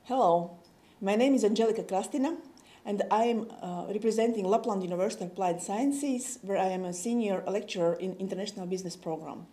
Hello, my name is KRASTINA, and I am representing Lapland University of Applied Sciences, where I am a senior lecturer in International Business Program.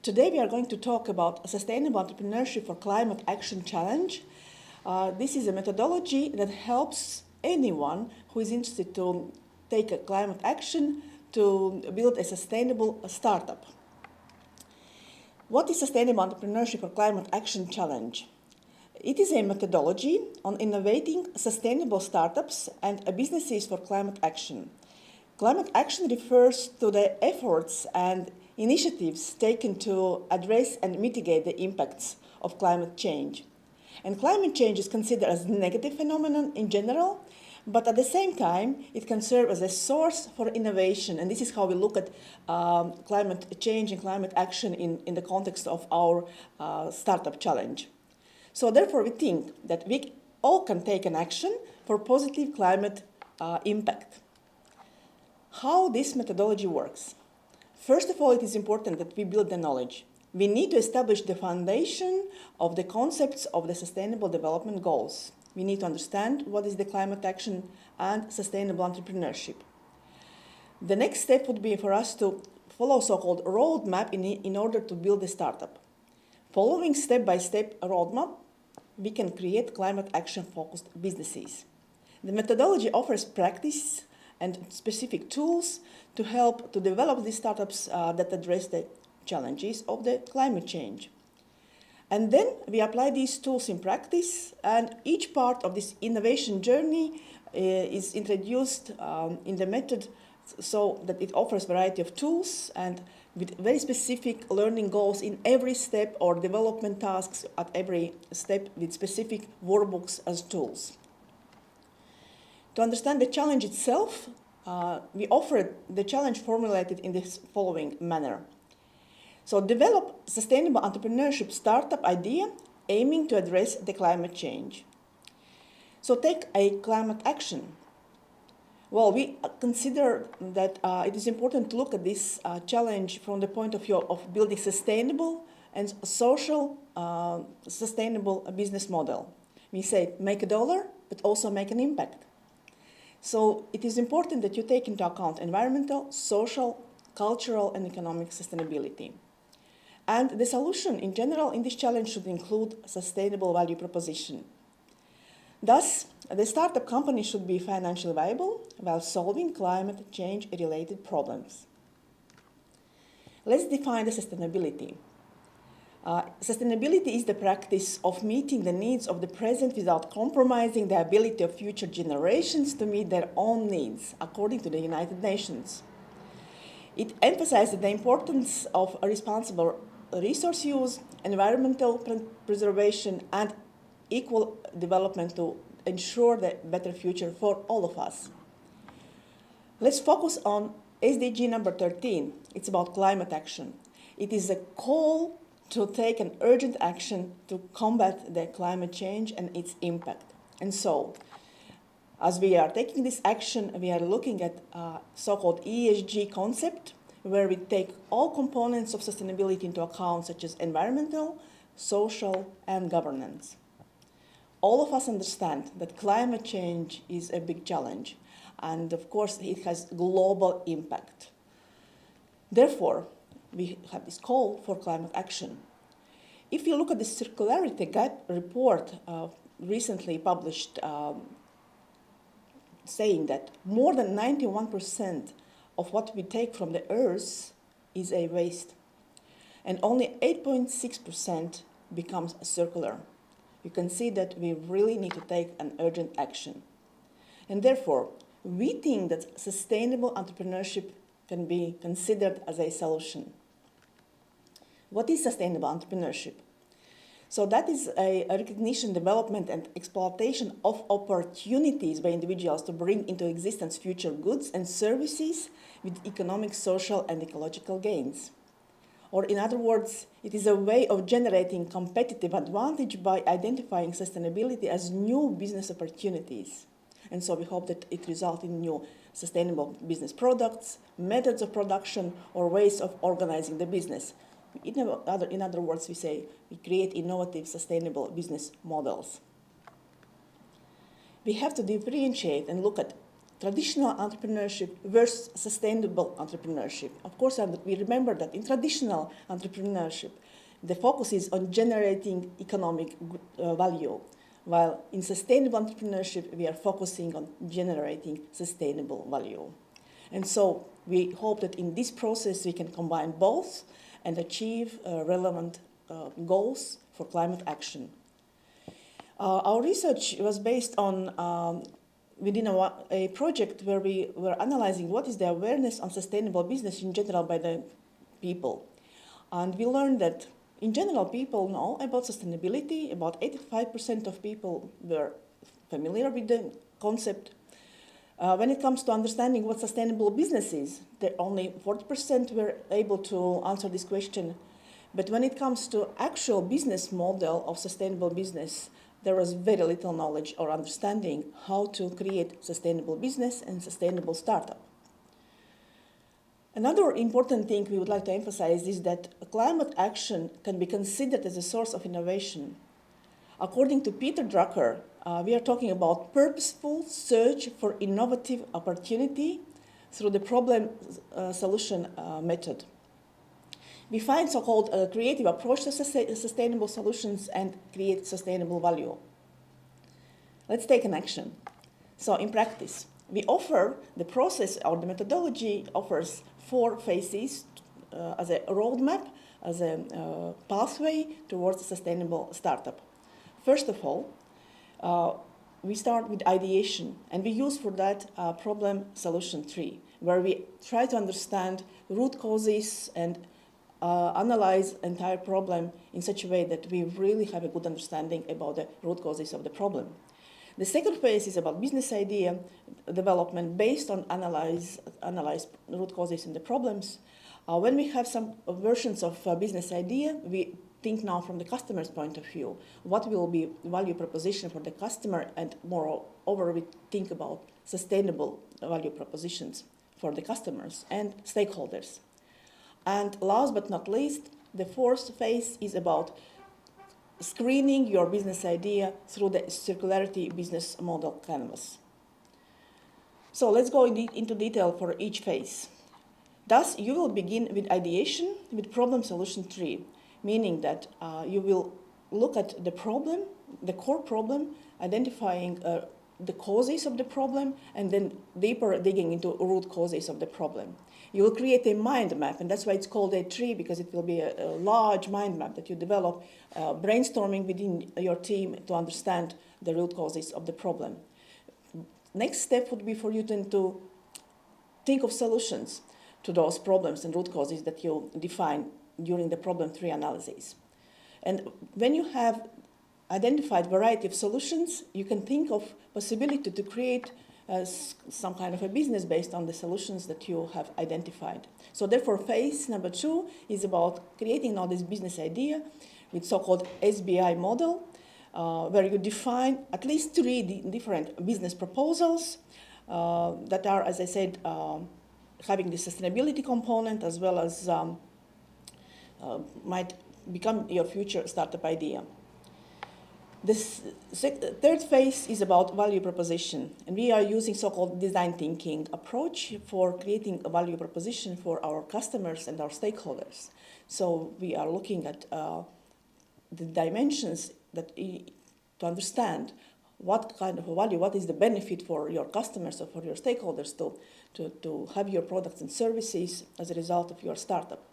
Today we are going to talk about Sustainable Entrepreneurship for Climate Action Challenge. This is a methodology that helps anyone who is interested to take a climate action to build a sustainable startup. What is Sustainable Entrepreneurship for Climate Action Challenge? It is a methodology on innovating sustainable startups and businesses for climate action. Climate action refers to the efforts and initiatives taken to address and mitigate the impacts of climate change. And climate change is considered as a negative phenomenon in general, but at the same time, it can serve as a source for innovation. And this is how we look at climate change and climate action in the context of our startup challenge. So therefore, we think that we all can take an action for positive climate impact. How this methodology works? First of all, it is important that we build the knowledge. We need to establish the foundation of the concepts of the Sustainable Development Goals. We need to understand what is the climate action and sustainable entrepreneurship. The next step would be for us to follow so-called roadmap in order to build a startup. Following step-by-step roadmap, we can create climate action-focused businesses. The methodology offers practice and specific tools to help to develop these startups that address the challenges of the climate change. And then we apply these tools in practice, and each part of this innovation journey is introduced in the method so that it offers a variety of tools and with very specific learning goals in every step or development tasks at every step with specific workbooks as tools. To understand the challenge itself, we offer the challenge formulated in this following manner. So develop sustainable entrepreneurship startup idea aiming to address the climate change. So take a climate action. Well, we consider that it is important to look at this challenge from the point of view of building sustainable and social sustainable business model. We say make a dollar, but also make an impact. So it is important that you take into account environmental, social, cultural, and economic sustainability. And the solution in general in this challenge should include sustainable value proposition. Thus, the startup company should be financially viable while solving climate change-related problems. Let's define the sustainability. Sustainability is the practice of meeting the needs of the present without compromising the ability of future generations to meet their own needs, according to the United Nations. It emphasizes the importance of a responsible resource use, environmental preservation, and equal development to ensure the better future for all of us. Let's focus on SDG number 13. It's about climate action. It is a call to take an urgent action to combat the climate change and its impact. And so, as we are taking this action, we are looking at so-called ESG concept, where we take all components of sustainability into account, such as environmental, social, and governance. All of us understand that climate change is a big challenge, and of course it has global impact. Therefore, we have this call for climate action. If you look at the Circularity Gap report recently published, saying that more than 91% of what we take from the earth is a waste, and only 8.6% becomes circular. You can see that we really need to take an urgent action. And therefore, we think that sustainable entrepreneurship can be considered as a solution. What is sustainable entrepreneurship? So that is a recognition, development, and exploitation of opportunities by individuals to bring into existence future goods and services with economic, social, and ecological gains. Or in other words, it is a way of generating competitive advantage by identifying sustainability as new business opportunities. And so we hope that it results in new sustainable business products, methods of production, or ways of organizing the business. In other words, we say we create innovative, sustainable business models. we have to differentiate and look at traditional entrepreneurship versus sustainable entrepreneurship. Of course, we remember that in traditional entrepreneurship, the focus is on generating economic value, while in sustainable entrepreneurship, we are focusing on generating sustainable value. And so we hope that in this process, we can combine both and achieve relevant goals for climate action. Our research was based on within a project where we were analyzing what is the awareness on sustainable business in general by the people. And we learned that in general, people know about sustainability. About 85% of people were familiar with the concept. When it comes to understanding what sustainable business is, only 40% were able to answer this question. But when it comes to actual business model of sustainable business, there was very little knowledge or understanding how to create sustainable business and sustainable startup. Another important thing we would like to emphasize is that climate action can be considered as a source of innovation. According to Peter Drucker, we are talking about purposeful search for innovative opportunity through the problem solution method. We find so-called creative approach to sustainable solutions and create sustainable value. Let's take an action. So in practice, we offer the process or the methodology offers 4 phases as a roadmap, as a pathway towards a sustainable startup. First of all, we start with ideation, and we use for that problem solution tree, where we try to understand root causes and analyze entire problem in such a way that we really have a good understanding about the root causes of the problem. The second phase is about business idea development based on analyze root causes in the problems. When we have some versions of business idea, we think now from the customer's point of view, what will be value proposition for the customer, and moreover, we think about sustainable value propositions for the customers and stakeholders. And last but not least, the 4th phase is about screening your business idea through the circularity business model canvas. So let's go into detail for each phase. Thus, you will begin with ideation with problem solution tree, meaning that you will look at the problem, the core problem, identifying the causes of the problem, and then deeper digging into root causes of the problem. You will create a mind map, and that's why it's called a tree, because it will be a large mind map that you develop, brainstorming within your team to understand the root causes of the problem. Next step would be for you to think of solutions to those problems and root causes that you define during the problem tree analysis. And when you have identified variety of solutions, you can think of possibility to create some kind of a business based on the solutions that you have identified. So therefore, phase number 2 is about creating now this business idea with so-called SBI model, where you define at least 3 different business proposals that are, as I said, having the sustainability component as well as might become your future startup idea. This 3rd phase is about value proposition, and we are using so-called design thinking approach for creating a value proposition for our customers and our stakeholders. So we are looking at the dimensions that to understand what kind of a value, what is the benefit for your customers or for your stakeholders to have your products and services as a result of your startup.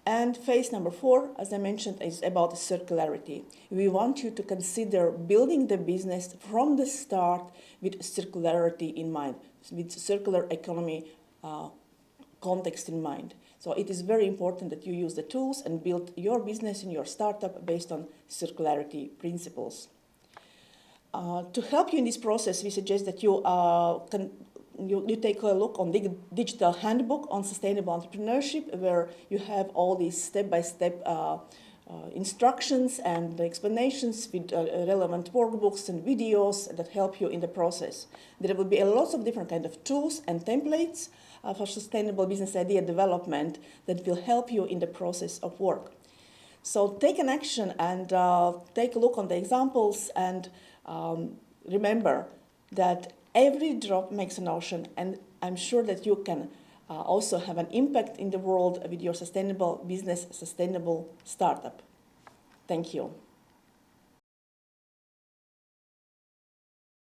And phase number 4, as I mentioned, is about circularity. We want you to consider building the business from the start with circularity in mind, with circular economy context in mind. So it is very important that you use the tools and build your business and your startup based on circularity principles. To help you in this process, we suggest that you take a look on the digital handbook on sustainable entrepreneurship, where you have all these step-by-step instructions and explanations with relevant workbooks and videos that help you in the process. There will be lots of different kinds of tools and templates for sustainable business idea development that will help you in the process of work. So take an action and take a look on the examples, and remember, that every drop makes an ocean, and I'm sure that you can also have an impact in the world with your sustainable business, sustainable startup. Thank you.